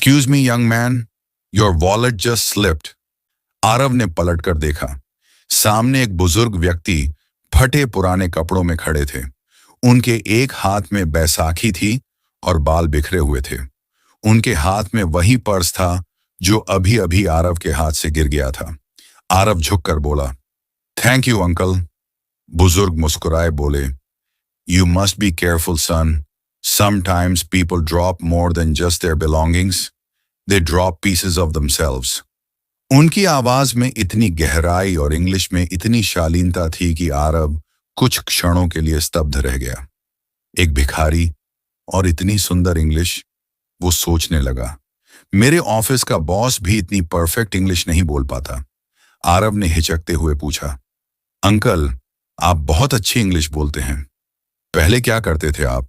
Excuse me young man, your wallet just slipped. Aarav ने पलटकर देखा। सामने एक बुजुर्ग व्यक्ति फटे पुराने कपड़ों में खड़े थे। उनके एक हाथ में बैसाखी थी और बाल बिखरे हुए थे। उनके हाथ में वही पर्स था जो अभी अभी आरव के हाथ से गिर गया था। आरव झुककर बोला, थैंक यू अंकल। बुजुर्ग मुस्कुराए बोले, you must be careful son. Sometimes people drop more than just their belongings. They drop pieces of themselves. उनकी आवाज में इतनी गहराई और इंग्लिश में इतनी शालीनता थी कि आरव कुछ क्षणों के लिए स्तब्ध रह गया। एक भिखारी और इतनी सुंदर इंग्लिश, वो सोचने लगा, मेरे ऑफिस का बॉस भी इतनी परफेक्ट इंग्लिश नहीं बोल पाता। आरव ने हिचकते हुए पूछा, अंकल, आप बहुत अच्छी इंग्लिश बोलते हैं। पहले क्या करते थे आप?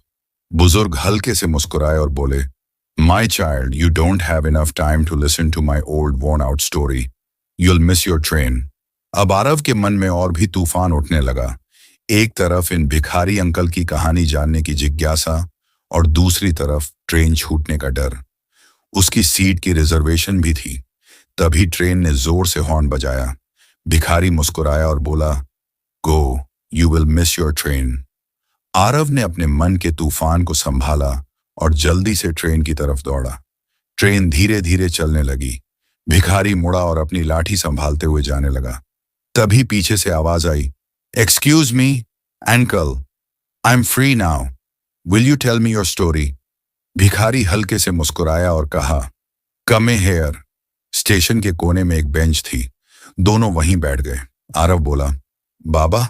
बुजुर्ग हल्के से मुस्कुराए और बोले, my child, you don't have enough time to listen to my old worn out story. You'll miss your train. अब आरव के मन में और भी तूफान उठने लगा। एक तरफ इन भिखारी अंकल की कहानी जानने की जिज्ञासा और दूसरी तरफ ट्रेन छूटने का डर। उसकी सीट की रिजर्वेशन भी थी। तभी ट्रेन ने जोर से हॉर्न बजाया। भिखारी मुस्कुराया और बोला, go, you will miss your train. Aarav ने अपने मन के तूफान को संभाला और जल्दी से ट्रेन की तरफ दौड़ा। ट्रेन धीरे धीरे चलने लगी। भिखारी मुड़ा और अपनी लाठी संभालते हुए जाने लगा। तभी पीछे से आवाज आई, excuse me uncle, I am free now, will you tell me your story. भिखारी हल्के से मुस्कुराया और कहा, कम हेयर। स्टेशन के कोने में एक बेंच थी। दोनों वहीं बैठ गए। आरव बोला, बाबा,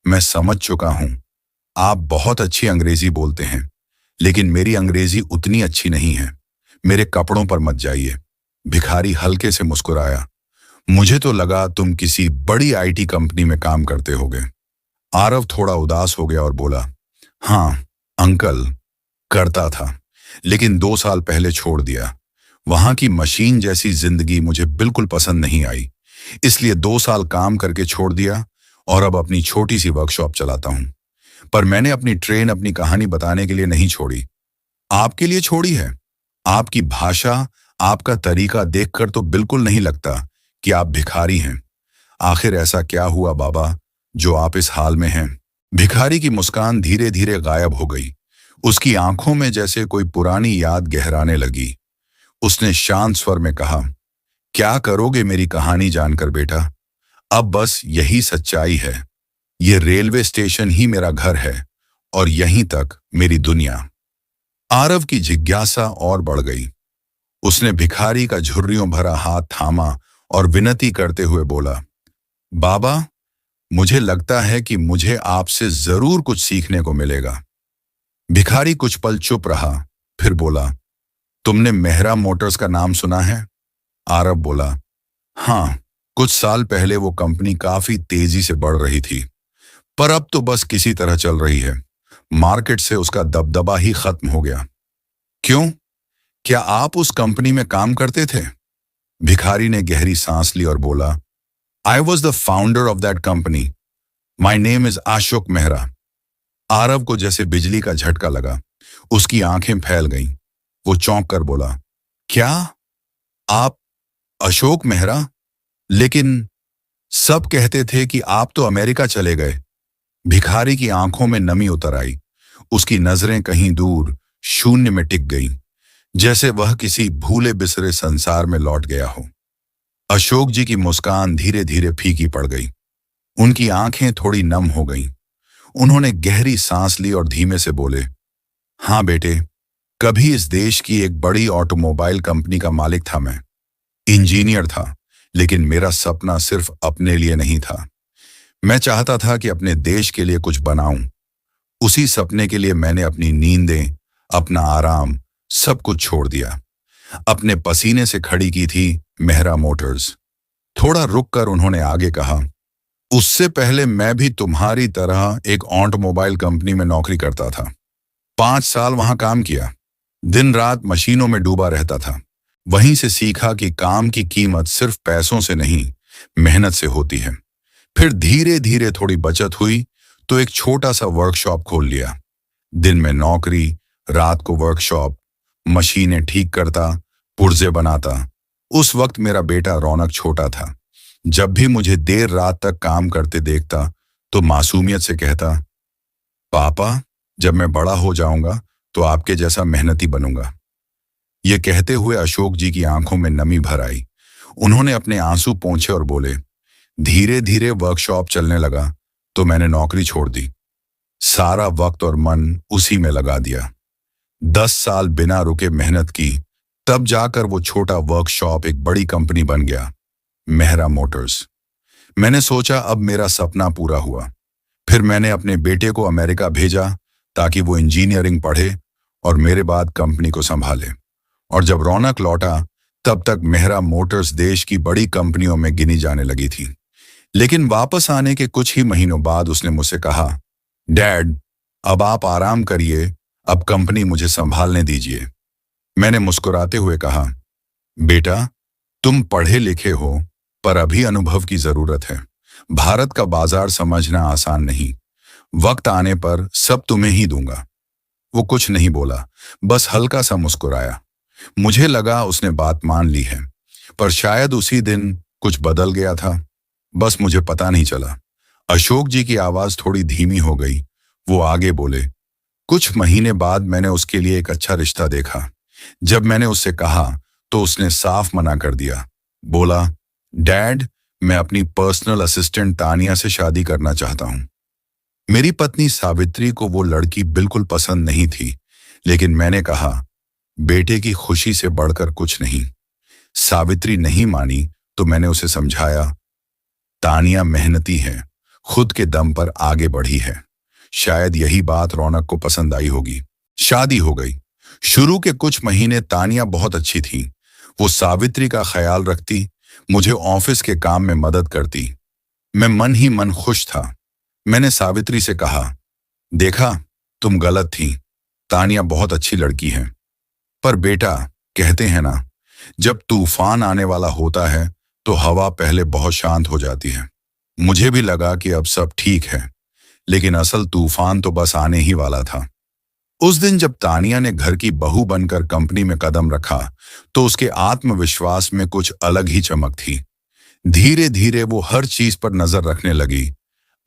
मैं समझ चुका हूं, आप बहुत अच्छी अंग्रेजी बोलते हैं, लेकिन मेरी अंग्रेजी उतनी अच्छी नहीं है। मेरे कपड़ों पर मत जाइए। भिखारी हल्के से मुस्कुराया, मुझे तो लगा तुम किसी बड़ी आईटी कंपनी में काम करते होगे। आरव थोड़ा उदास हो गया और बोला, हाँ अंकल, करता था, लेकिन 2 साल पहले छोड़ दिया। वहां की मशीन जैसी जिंदगी मुझे बिल्कुल पसंद नहीं आई, इसलिए 2 साल काम करके छोड़ दिया और अब अपनी छोटी सी वर्कशॉप चलाता हूं। पर मैंने अपनी ट्रेन अपनी कहानी बताने के लिए नहीं छोड़ी, आपके लिए छोड़ी है। आपकी भाषा, आपका तरीका देखकर तो बिल्कुल नहीं लगता कि आप भिखारी हैं। आखिर ऐसा क्या हुआ बाबा जो आप इस हाल में हैं? भिखारी की मुस्कान धीरे धीरे गायब हो गई। उसकी आंखों में जैसे कोई पुरानी याद गहराने लगी। उसने शांत स्वर में कहा, क्या करोगे मेरी कहानी जानकर बेटा? अब बस यही सच्चाई है। ये रेलवे स्टेशन ही मेरा घर है और यहीं तक मेरी दुनिया। आरव की जिज्ञासा और बढ़ गई। उसने भिखारी का झुर्रियों भरा हाथ थामा और विनती करते हुए बोला, बाबा, मुझे लगता है कि मुझे आपसे जरूर कुछ सीखने को मिलेगा। भिखारी कुछ पल चुप रहा, फिर बोला, तुमने मेहरा मोटर्स का नाम सुना है? आरव बोला, हाँ, कुछ साल पहले वो कंपनी काफी तेजी से बढ़ रही थी, पर अब तो बस किसी तरह चल रही है। मार्केट से उसका दबदबा ही खत्म हो गया। क्यों? क्या आप उस कंपनी में काम करते थे? भिखारी ने गहरी सांस ली और बोला, I was the founder of that company. My name is Ashok Mehra. Aarav को जैसे बिजली का झटका लगा। उसकी आंखें फैल गईं। वो चौंक कर बोला, क्या आप अशोक मेहरा? लेकिन सब कहते थे कि आप तो अमेरिका चले गए। भिखारी की आंखों में नमी उतर आई। उसकी नजरें कहीं दूर शून्य में टिक गईं, जैसे वह किसी भूले बिसरे संसार में लौट गया हो। अशोक जी की मुस्कान धीरे धीरे फीकी पड़ गई। उनकी आंखें थोड़ी नम हो गईं। उन्होंने गहरी सांस ली और धीमे से बोले, हाँ बेटे, कभी इस देश की एक बड़ी ऑटोमोबाइल कंपनी का मालिक था मैं। इंजीनियर था, लेकिन मेरा सपना सिर्फ अपने लिए नहीं था। मैं चाहता था कि अपने देश के लिए कुछ बनाऊं। उसी सपने के लिए मैंने अपनी नींदें, अपना आराम, सब कुछ छोड़ दिया। अपने पसीने से खड़ी की थी मेहरा मोटर्स। थोड़ा रुककर उन्होंने आगे कहा, उससे पहले मैं भी तुम्हारी तरह एक ऑटोमोबाइल कंपनी में नौकरी करता था। 5 साल वहां काम किया। दिन रात मशीनों में डूबा रहता था। वहीं से सीखा कि काम की कीमत सिर्फ पैसों से नहीं, मेहनत से होती है। फिर धीरे धीरे थोड़ी बचत हुई तो एक छोटा सा वर्कशॉप खोल लिया। दिन में नौकरी, रात को वर्कशॉप, मशीनें ठीक करता, पुर्जे बनाता। उस वक्त मेरा बेटा रौनक छोटा था। जब भी मुझे देर रात तक काम करते देखता तो मासूमियत से कहता, पापा, जब मैं बड़ा हो जाऊंगा तो आपके जैसा मेहनती बनूंगा। ये कहते हुए अशोक जी की आंखों में नमी भर आई। उन्होंने अपने आंसू पोंछे और बोले, धीरे धीरे वर्कशॉप चलने लगा तो मैंने नौकरी छोड़ दी। सारा वक्त और मन उसी में लगा दिया। 10 साल बिना रुके मेहनत की, तब जाकर वो छोटा वर्कशॉप एक बड़ी कंपनी बन गया, मेहरा मोटर्स। मैंने सोचा अब मेरा सपना पूरा हुआ। फिर मैंने अपने बेटे को अमेरिका भेजा ताकि वो इंजीनियरिंग पढ़े और मेरे बाद कंपनी को संभाले। और जब रौनक लौटा तब तक मेहरा मोटर्स देश की बड़ी कंपनियों में गिनी जाने लगी थी। लेकिन वापस आने के कुछ ही महीनों बाद उसने मुझसे कहा, डैड, अब आप आराम करिए, अब कंपनी मुझे संभालने दीजिए। मैंने मुस्कुराते हुए कहा, बेटा, तुम पढ़े लिखे हो पर अभी अनुभव की जरूरत है। भारत का बाजार समझना आसान नहीं। वक्त आने पर सब तुम्हें ही दूंगा। वो कुछ नहीं बोला, बस हल्का सा मुस्कुराया। मुझे लगा उसने बात मान ली है, पर शायद उसी दिन कुछ बदल गया था, बस मुझे पता नहीं चला। अशोक जी की आवाज थोड़ी धीमी हो गई। वो आगे बोले, कुछ महीने बाद मैंने उसके लिए एक अच्छा रिश्ता देखा। जब मैंने उससे कहा तो उसने साफ मना कर दिया। बोला, डैड, मैं अपनी पर्सनल असिस्टेंट तानिया से शादी करना चाहता हूं। मेरी पत्नी सावित्री को वो लड़की बिल्कुल पसंद नहीं थी, लेकिन मैंने कहा, बेटे की खुशी से बढ़कर कुछ नहीं। सावित्री नहीं मानी तो मैंने उसे समझाया, तानिया मेहनती है, खुद के दम पर आगे बढ़ी है। शायद यही बात रौनक को पसंद आई होगी। शादी हो गई। शुरू के कुछ महीने तानिया बहुत अच्छी थी। वो सावित्री का ख्याल रखती, मुझे ऑफिस के काम में मदद करती। मैं मन ही मन खुश था। मैंने सावित्री से कहा, देखा, तुम गलत थी, तानिया बहुत अच्छी लड़की है। पर बेटा, कहते हैं ना, जब तूफान आने वाला होता है तो हवा पहले बहुत शांत हो जाती है। मुझे भी लगा कि अब सब ठीक है, लेकिन असल तूफान तो बस आने ही वाला था। उस दिन जब तानिया ने घर की बहू बनकर कंपनी में कदम रखा तो उसके आत्मविश्वास में कुछ अलग ही चमक थी। धीरे धीरे वो हर चीज पर नजर रखने लगी,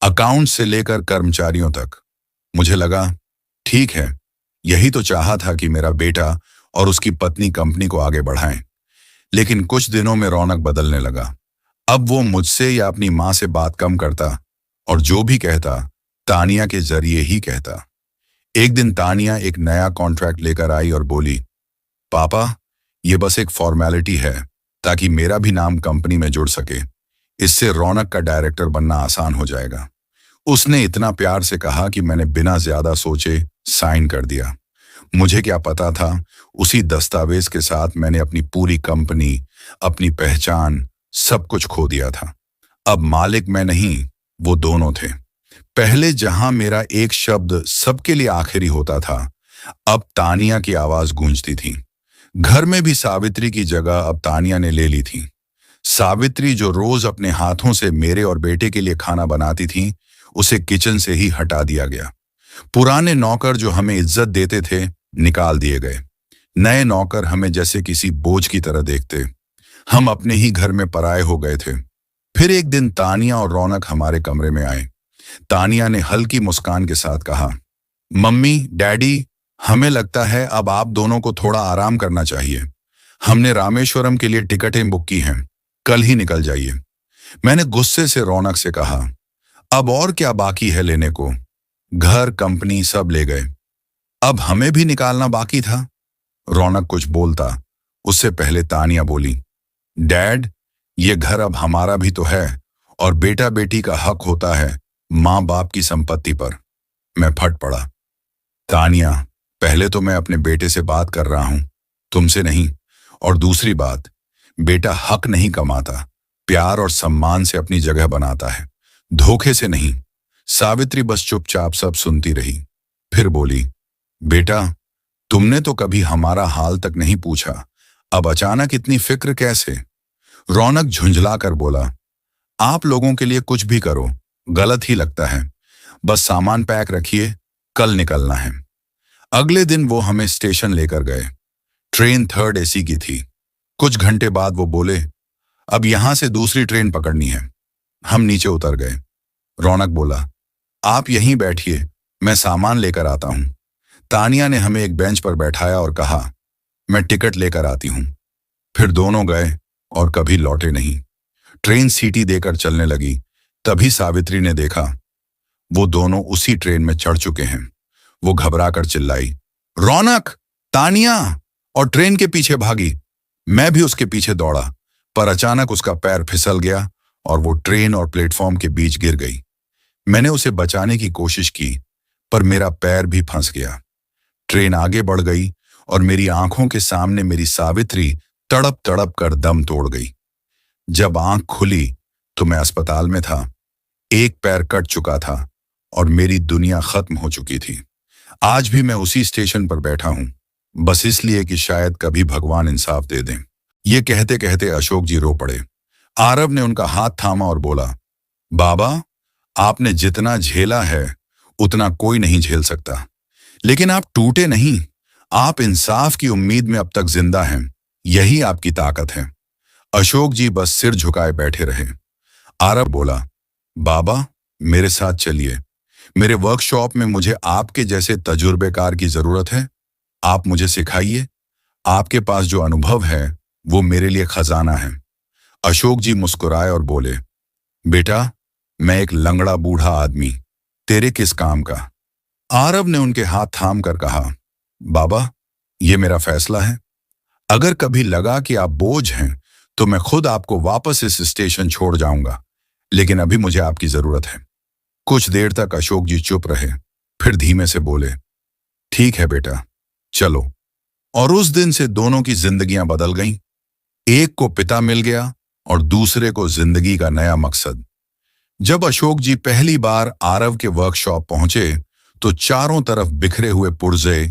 अकाउंट से लेकर कर्मचारियों तक। मुझे लगा, ठीक है, यही तो चाहा था कि मेरा बेटा और उसकी पत्नी कंपनी को आगे बढ़ाएं। लेकिन कुछ दिनों में रौनक बदलने लगा। अब वो मुझसे या अपनी माँ से बात कम करता और जो भी कहता तानिया के जरिए ही कहता। एक दिन तानिया एक नया कॉन्ट्रैक्ट लेकर आई और बोली, पापा, ये बस एक फॉर्मेलिटी है ताकि मेरा भी नाम कंपनी में जुड़ सके। इससे रौनक का डायरेक्टर बनना आसान हो जाएगा। उसने इतना प्यार से कहा कि मैंने बिना ज्यादा सोचे साइन कर दिया। मुझे क्या पता था, उसी दस्तावेज के साथ मैंने अपनी पूरी कंपनी, अपनी पहचान, सब कुछ खो दिया था। अब मालिक मैं नहीं, वो दोनों थे। पहले जहां मेरा एक शब्द सबके लिए आखिरी होता था, अब तानिया की आवाज गूंजती थी। घर में भी सावित्री की जगह अब तानिया ने ले ली थी। सावित्री जो रोज अपने हाथों से मेरे और बेटे के लिए खाना बनाती थी, उसे किचन से ही हटा दिया गया। पुराने नौकर जो हमें इज्जत देते थे, निकाल दिए गए। नए नौकर हमें जैसे किसी बोझ की तरह देखते। हम अपने ही घर में पराये हो गए थे। फिर एक दिन तानिया और रौनक हमारे कमरे में आए। तानिया ने हल्की मुस्कान के साथ कहा, मम्मी, डैडी, हमें लगता है अब आप दोनों को थोड़ा आराम करना चाहिए। हमने रामेश्वरम के लिए टिकटें बुक की हैं, कल ही निकल जाइए। मैंने गुस्से से रौनक से कहा, अब और क्या बाकी है लेने को? घर, कंपनी सब ले गए, अब हमें भी निकालना बाकी था। रौनक कुछ बोलता, उससे पहले तानिया बोली, डैड, ये घर अब हमारा भी तो है और बेटा बेटी का हक होता है माँ बाप की संपत्ति पर। मैं फट पड़ा। तानिया, पहले तो मैं अपने बेटे से बात कर रहा हूं, तुमसे नहीं। और दूसरी बात, बेटा हक नहीं कमाता, प्यार और सम्मान से अपनी जगह बनाता है, धोखे से नहीं। सावित्री बस चुपचाप सब सुनती रही। फिर बोली, बेटा, तुमने तो कभी हमारा हाल तक नहीं पूछा, अब अचानक इतनी फिक्र कैसे? रौनक झुंझला कर बोला, आप लोगों के लिए कुछ भी करो, गलत ही लगता है। बस सामान पैक रखिए, कल निकलना है। अगले दिन वो हमें स्टेशन लेकर गए। ट्रेन 3rd AC की थी। कुछ घंटे बाद वो बोले, अब यहां से दूसरी ट्रेन पकड़नी है। हम नीचे उतर गए। रौनक बोला, आप यहीं बैठिए, मैं सामान लेकर आता हूं। तानिया ने हमें एक बेंच पर बैठाया और कहा, मैं टिकट लेकर आती हूं। फिर दोनों गए और कभी लौटे नहीं। ट्रेन सीटी देकर चलने लगी। तभी सावित्री ने देखा, वो दोनों उसी ट्रेन में चढ़ चुके हैं। वो घबराकर चिल्लाई, रौनक, तानिया, और ट्रेन के पीछे भागी। मैं भी उसके पीछे दौड़ा, पर अचानक उसका पैर फिसल गया और वो ट्रेन और प्लेटफॉर्म के बीच गिर गई। मैंने उसे बचाने की कोशिश की, पर मेरा पैर भी फंस गया। ट्रेन आगे बढ़ गई और मेरी आंखों के सामने मेरी सावित्री तड़प तड़प कर दम तोड़ गई। जब आंख खुली तो मैं अस्पताल में था। एक पैर कट चुका था और मेरी दुनिया खत्म हो चुकी थी। आज भी मैं उसी स्टेशन पर बैठा हूं, बस इसलिए कि शायद कभी भगवान इंसाफ दे दें। ये कहते कहते अशोक जी रो पड़े। आरव ने उनका हाथ थामा और बोला, बाबा, आपने जितना झेला है उतना कोई नहीं झेल सकता, लेकिन आप टूटे नहीं। आप इंसाफ की उम्मीद में अब तक जिंदा हैं। यही आपकी ताकत है। अशोक जी बस सिर झुकाए बैठे रहे। आरव बोला, बाबा, मेरे साथ चलिए। मेरे वर्कशॉप में मुझे आपके जैसे तजुर्बेकार की जरूरत है। आप मुझे सिखाइए। आपके पास जो अनुभव है वो मेरे लिए खजाना है। अशोक जी मुस्कुराए और बोले, बेटा, मैं एक लंगड़ा बूढ़ा आदमी, तेरे किस काम का। आरव ने उनके हाथ थाम कर कहा, बाबा, ये मेरा फैसला है। अगर कभी लगा कि आप बोझ हैं तो मैं खुद आपको वापस इस स्टेशन छोड़ जाऊंगा, लेकिन अभी मुझे आपकी जरूरत है। कुछ देर तक अशोक जी चुप रहे, फिर धीमे से बोले, ठीक है बेटा, चलो। और उस दिन से दोनों की जिंदगियां बदल गईं। एक को पिता मिल गया और दूसरे को जिंदगी का नया मकसद। जब अशोक जी पहली बार आरव के वर्कशॉप पहुंचे तो चारों तरफ बिखरे हुए पुर्जे,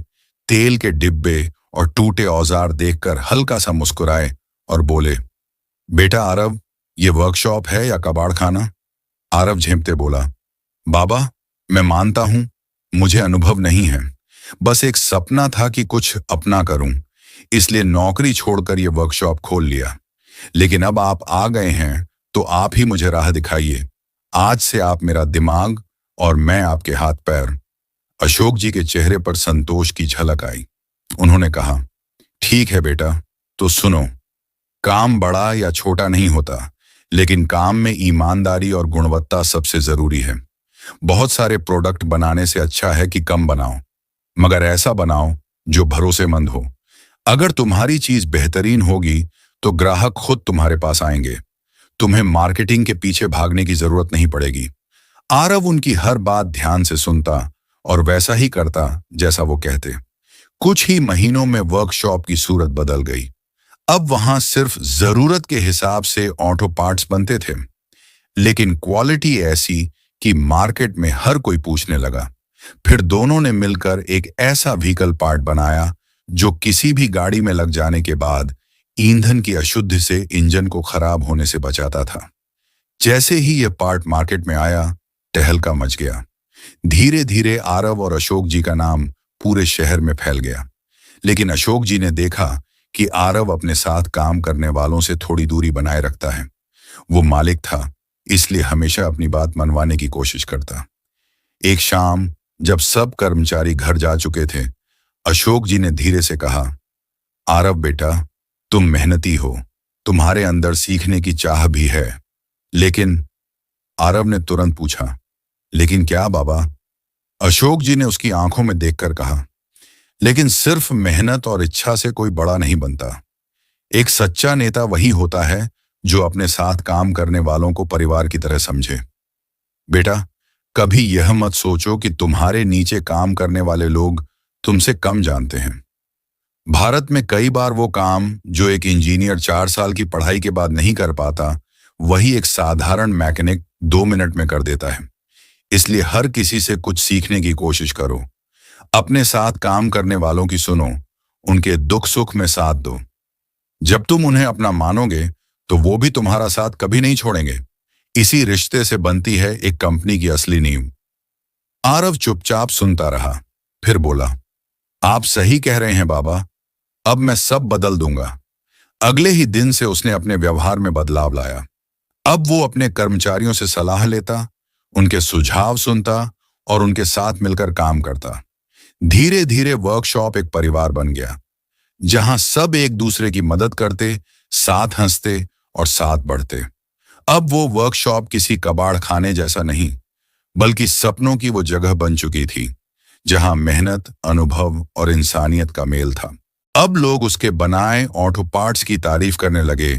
तेल के डिब्बे और टूटे औजार देखकर हल्का सा मुस्कुराए और बोले, बेटा आरव, ये वर्कशॉप है या कबाड़ खाना। आरव झेंपते बोला, बाबा, मैं मानता हूं मुझे अनुभव नहीं है, बस एक सपना था कि कुछ अपना करूं, इसलिए नौकरी छोड़कर ये वर्कशॉप खोल लिया। लेकिन अब आप आ गए हैं तो आप ही मुझे राह दिखाइए। आज से आप मेरा दिमाग और मैं आपके हाथ पैर। अशोक जी के चेहरे पर संतोष की झलक आई। उन्होंने कहा, ठीक है बेटा, तो सुनो, काम बड़ा या छोटा नहीं होता, लेकिन काम में ईमानदारी और गुणवत्ता सबसे जरूरी है। बहुत सारे प्रोडक्ट बनाने से अच्छा है कि कम बनाओ, मगर ऐसा बनाओ जो भरोसेमंद हो। अगर तुम्हारी चीज बेहतरीन होगी तो ग्राहक खुद तुम्हारे पास आएंगे। तुम्हें मार्केटिंग के पीछे भागने की जरूरत नहीं पड़ेगी। आरव उनकी हर बात ध्यान से सुनता और वैसा ही करता जैसा वो कहते। कुछ ही महीनों में वर्कशॉप की सूरत बदल गई। अब वहां सिर्फ जरूरत के हिसाब से ऑटो पार्ट्स बनते थे, लेकिन क्वालिटी ऐसी कि मार्केट में हर कोई पूछने लगा। फिर दोनों ने मिलकर एक ऐसा व्हीकल पार्ट बनाया जो किसी भी गाड़ी में लग जाने के बाद ईंधन की अशुद्धि से इंजन को खराब होने से बचाता था। जैसे ही यह पार्ट मार्केट में आया, तहलका मच गया। धीरे धीरे आरव और अशोक जी का नाम पूरे शहर में फैल गया। लेकिन अशोक जी ने देखा कि आरव अपने साथ काम करने वालों से थोड़ी दूरी बनाए रखता है। वो मालिक था, इसलिए हमेशा अपनी बात मनवाने की कोशिश करता। एक शाम जब सब कर्मचारी घर जा चुके थे, अशोक जी ने धीरे से कहा, आरव बेटा, तुम मेहनती हो, तुम्हारे अंदर सीखने की चाह भी है, लेकिन आरव ने तुरंत पूछा, लेकिन क्या बाबा? अशोक जी ने उसकी आंखों में देखकर कहा, लेकिन सिर्फ मेहनत और इच्छा से कोई बड़ा नहीं बनता। एक सच्चा नेता वही होता है जो अपने साथ काम करने वालों को परिवार की तरह समझे। बेटा, कभी यह मत सोचो कि तुम्हारे नीचे काम करने वाले लोग तुमसे कम जानते हैं। भारत में कई बार वो काम जो एक इंजीनियर 4 साल की पढ़ाई के बाद नहीं कर पाता, वही एक साधारण मैकेनिक 2 मिनट में कर देता है। इसलिए हर किसी से कुछ सीखने की कोशिश करो। अपने साथ काम करने वालों की सुनो, उनके दुख सुख में साथ दो। जब तुम उन्हें अपना मानोगे तो वो भी तुम्हारा साथ कभी नहीं छोड़ेंगे। इसी रिश्ते से बनती है एक कंपनी की असली नींव। आरव चुपचाप सुनता रहा, फिर बोला, आप सही कह रहे हैं बाबा, अब मैं सब बदल दूंगा। अगले ही दिन से उसने अपने व्यवहार में बदलाव लाया। अब वो अपने कर्मचारियों से सलाह लेता, उनके सुझाव सुनता और उनके साथ मिलकर काम करता। धीरे धीरे वर्कशॉप एक परिवार बन गया, जहां सब एक दूसरे की मदद करते, साथ हंसते और साथ बढ़ते। अब वो वर्कशॉप किसी कबाड़ खाने जैसा नहीं, बल्कि सपनों की वो जगह बन चुकी थी, जहां मेहनत, अनुभव और इंसानियत का मेल था। अब लोग उसके बनाए ऑटो पार्ट्स की तारीफ करने लगे,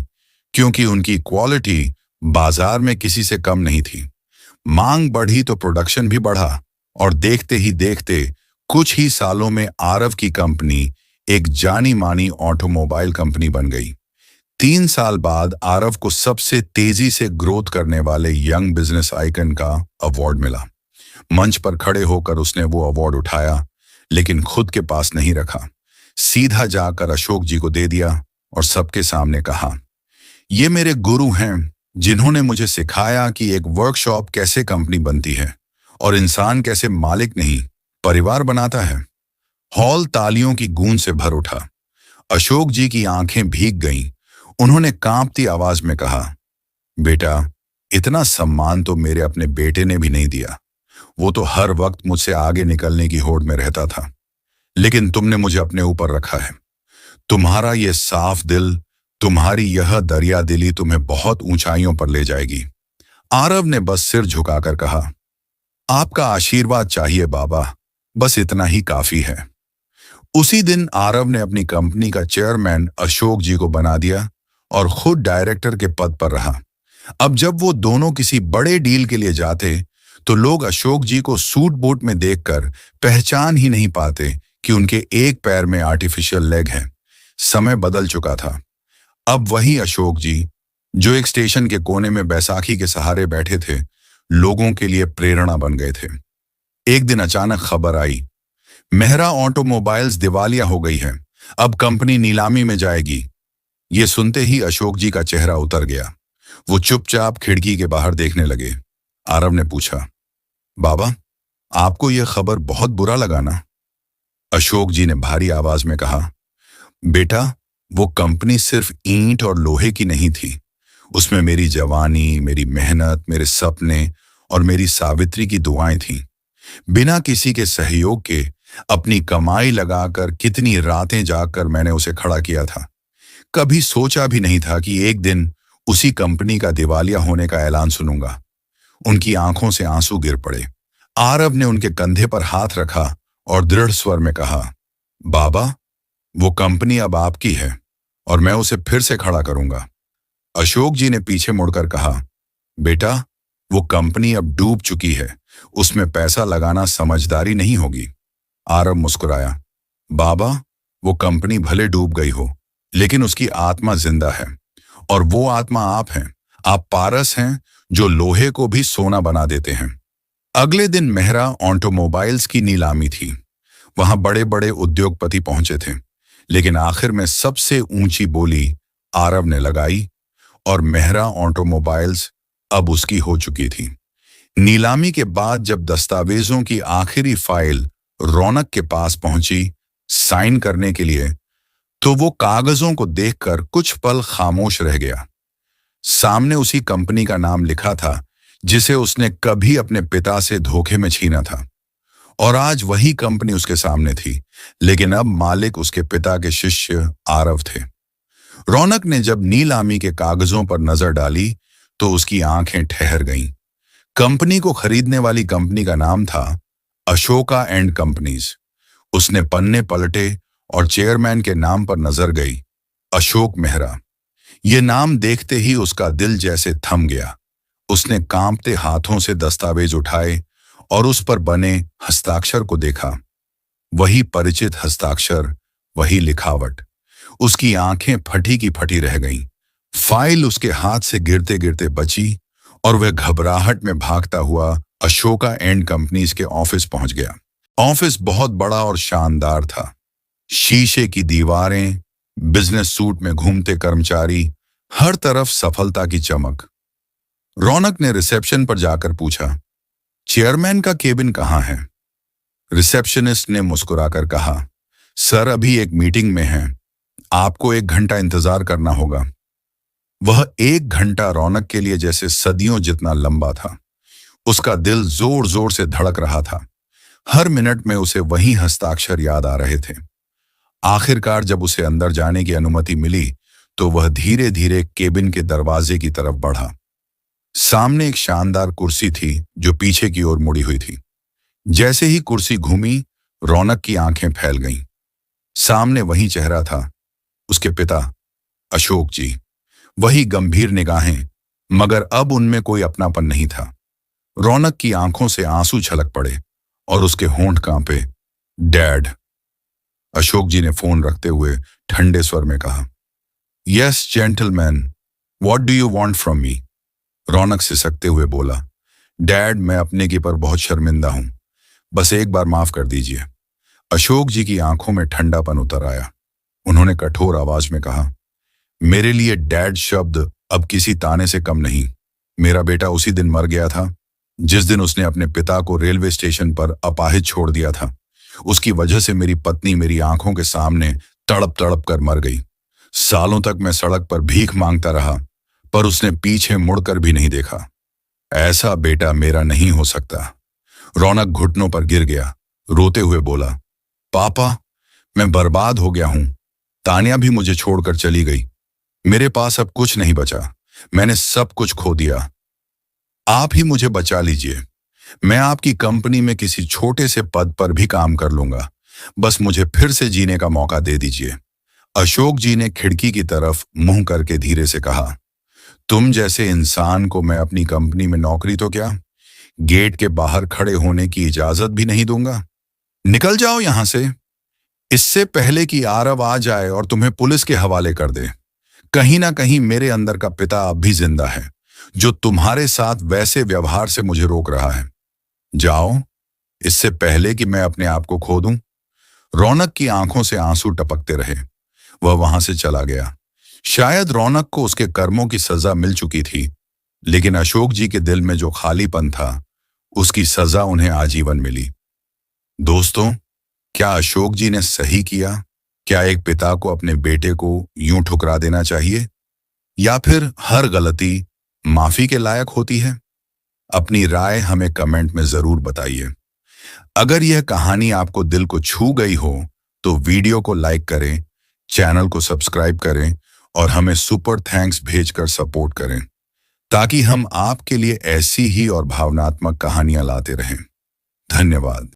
क्योंकि उनकी क्वालिटी बाजार में किसी से कम नहीं थी। मांग बढ़ी तो प्रोडक्शन भी बढ़ा, और देखते ही देखते कुछ ही सालों में आरव की कंपनी एक जानी मानी ऑटोमोबाइल कंपनी बन गई। 3 साल बाद आरव को सबसे तेजी से ग्रोथ करने वाले यंग बिजनेस आइकन का अवार्ड मिला। मंच पर खड़े होकर उसने वो अवार्ड उठाया, लेकिन खुद के पास नहीं रखा। सीधा जाकर अशोक जी को दे दिया और सबके सामने कहा, ये मेरे गुरु हैं, जिन्होंने मुझे सिखाया कि एक वर्कशॉप कैसे कंपनी बनती है और इंसान कैसे मालिक नहीं, परिवार बनाता है। हॉल तालियों की गूंज से भर उठा। अशोक जी की आंखें भीग गईं। उन्होंने कांपती आवाज में कहा, बेटा, इतना सम्मान तो मेरे अपने बेटे ने भी नहीं दिया। वो तो हर वक्त मुझसे आगे निकलने की होड़ में रहता था, लेकिन तुमने मुझे अपने ऊपर रखा है। तुम्हारा ये साफ दिल, तुम्हारी यह दरिया दिली तुम्हें बहुत ऊंचाइयों पर ले जाएगी। आरव ने बस सिर झुकाकर कहा, आपका आशीर्वाद चाहिए बाबा, बस इतना ही काफी है। उसी दिन आरव ने अपनी कंपनी का चेयरमैन अशोक जी को बना दिया और खुद डायरेक्टर के पद पर रहा। अब जब वो दोनों किसी बड़े डील के लिए जाते, तो लोग अशोक जी को सूट बूट में देखकर पहचान ही नहीं पाते कि उनके एक पैर में आर्टिफिशियल लेग है। समय बदल चुका था। अब वही अशोक जी, जो एक स्टेशन के कोने में बैसाखी के सहारे बैठे थे, लोगों के लिए प्रेरणा बन गए थे। एक दिन अचानक खबर आई, मेहरा ऑटोमोबाइल्स दिवालिया हो गई है, अब कंपनी नीलामी में जाएगी। ये सुनते ही अशोक जी का चेहरा उतर गया। वो चुपचाप खिड़की के बाहर देखने लगे। आरव ने पूछा, बाबा, आपको यह खबर बहुत बुरा लगा ना? अशोक जी ने भारी आवाज में कहा, बेटा, वो कंपनी सिर्फ ईंट और लोहे की नहीं थी। उसमें मेरी जवानी, मेरी मेहनत, मेरे सपने और मेरी सावित्री की दुआएं थीं। बिना किसी के सहयोग के, अपनी कमाई लगाकर, कितनी रातें जागकर मैंने उसे खड़ा किया था। कभी सोचा भी नहीं था कि एक दिन उसी कंपनी का दिवालिया होने का ऐलान सुनूंगा। उनकी आंखों से आंसू गिर पड़े। आरव ने उनके कंधे पर हाथ रखा और दृढ़ स्वर में कहा, बाबा, वो कंपनी अब आपकी है और मैं उसे फिर से खड़ा करूंगा। अशोक जी ने पीछे मुड़कर कहा, बेटा, वो कंपनी अब डूब चुकी है, उसमें पैसा लगाना समझदारी नहीं होगी। आरव मुस्कुराया, बाबा, वो कंपनी भले डूब गई हो, लेकिन उसकी आत्मा जिंदा है, और वो आत्मा आप हैं। आप पारस हैं, जो लोहे को भी सोना बना देते हैं। अगले दिन मेहरा ऑटोमोबाइल्स की नीलामी थी। वहां बड़े बड़े उद्योगपति पहुंचे थे, लेकिन आखिर में सबसे ऊंची बोली आरव ने लगाई, और मेहरा ऑटोमोबाइल्स अब उसकी हो चुकी थी। नीलामी के बाद जब दस्तावेजों की आखिरी फाइल रौनक के पास पहुंची साइन करने के लिए, तो वो कागजों को देखकर कुछ पल खामोश रह गया। सामने उसी कंपनी का नाम लिखा था, जिसे उसने कभी अपने पिता से धोखे में छीना था, और आज वही कंपनी उसके सामने थी, लेकिन अब मालिक उसके पिता के शिष्य आरव थे। रौनक ने जब नीलामी के कागजों पर नजर डाली, तो उसकी आंखें ठहर गईं। कंपनी को खरीदने वाली कंपनी का नाम था अशोका एंड कंपनीज। उसने पन्ने पलटे और चेयरमैन के नाम पर नजर गई, अशोक मेहरा। ये नाम देखते ही उसका दिल जैसे थम गया। उसने कांपते हाथों से दस्तावेज उठाए और उस पर बने हस्ताक्षर को देखा। वही परिचित हस्ताक्षर, वही लिखावट। उसकी आंखें फटी की फटी रह गईं। फाइल उसके हाथ से गिरते गिरते बची और वह घबराहट में भागता हुआ अशोका एंड कंपनीज के ऑफिस पहुंच गया। ऑफिस बहुत बड़ा और शानदार था। शीशे की दीवारें, बिजनेस सूट में घूमते कर्मचारी, हर तरफ सफलता की चमक। रौनक ने रिसेप्शन पर जाकर पूछा, चेयरमैन का केबिन कहाँ है? रिसेप्शनिस्ट ने मुस्कुराकर कहा, सर अभी एक मीटिंग में हैं, आपको 1 घंटा इंतजार करना होगा। वह 1 घंटा रौनक के लिए जैसे सदियों जितना लंबा था। उसका दिल जोर जोर से धड़क रहा था। हर मिनट में उसे वही हस्ताक्षर याद आ रहे थे। आखिरकार जब उसे अंदर जाने की अनुमति मिली तो वह धीरे धीरे केबिन के दरवाजे की तरफ बढ़ा। सामने एक शानदार कुर्सी थी जो पीछे की ओर मुड़ी हुई थी। जैसे ही कुर्सी घूमी, रौनक की आंखें फैल गईं। सामने वही चेहरा था, उसके पिता अशोक जी। वही गंभीर निगाहें, मगर अब उनमें कोई अपनापन नहीं था। रौनक की आंखों से आंसू छलक पड़े और उसके होंठ कांपे। डैड, अशोक जी ने फोन रखते हुए ठंडे स्वर में कहा। Yes gentleman, what do you want from me? Raunak सिसकते हुए बोला। डैड, मैं अपने की पर बहुत शर्मिंदा हूं। बस एक बार माफ कर दीजिए। अशोक जी की आंखों में ठंडापन उतर आया। उन्होंने कठोर आवाज में कहा, मेरे लिए डैड शब्द अब किसी ताने से कम नहीं। मेरा बेटा उसी दिन मर गया था जिस दिन उसने अपने पिता को रेलवे स्टेशन पर अपाहिज छोड़ दिया था। उसकी वजह से मेरी पत्नी मेरी आंखों के सामने तड़प तड़प कर मर गई। सालों तक मैं सड़क पर भीख मांगता रहा, पर उसने पीछे मुड़कर भी नहीं देखा। ऐसा बेटा मेरा नहीं हो सकता। रौनक घुटनों पर गिर गया, रोते हुए बोला, पापा, मैं बर्बाद हो गया हूं। तानिया भी मुझे छोड़कर चली गई। मेरे पास अब कुछ नहीं बचा। मैंने सब कुछ खो दिया। आप ही मुझे बचा लीजिए। मैं आपकी कंपनी में किसी छोटे से पद पर भी काम कर लूंगा। बस मुझे फिर से जीने का मौका दे दीजिए। अशोक जी ने खिड़की की तरफ मुंह करके धीरे से कहा, तुम जैसे इंसान को मैं अपनी कंपनी में नौकरी तो क्या, गेट के बाहर खड़े होने की इजाजत भी नहीं दूंगा। निकल जाओ यहां से, इससे पहले कि आरव आ जाए और तुम्हें पुलिस के हवाले कर दे। कहीं ना कहीं मेरे अंदर का पिता अब भी जिंदा है, जो तुम्हारे साथ वैसे व्यवहार से मुझे रोक रहा है। जाओ, इससे पहले कि मैं अपने आप को खो दूं। रौनक की आंखों से आंसू टपकते रहे। वह वहां से चला गया। शायद रौनक को उसके कर्मों की सजा मिल चुकी थी, लेकिन अशोक जी के दिल में जो खालीपन था, उसकी सजा उन्हें आजीवन मिली। दोस्तों, क्या अशोक जी ने सही किया? क्या एक पिता को अपने बेटे को यूं ठुकरा देना चाहिए, या फिर हर गलती माफी के लायक होती है? अपनी राय हमें कमेंट में जरूर बताइए। अगर यह कहानी आपको दिल को छू गई हो तो वीडियो को लाइक करें, चैनल को सब्सक्राइब करें और हमें सुपर थैंक्स भेजकर सपोर्ट करें, ताकि हम आपके लिए ऐसी ही और भावनात्मक कहानियां लाते रहें। धन्यवाद।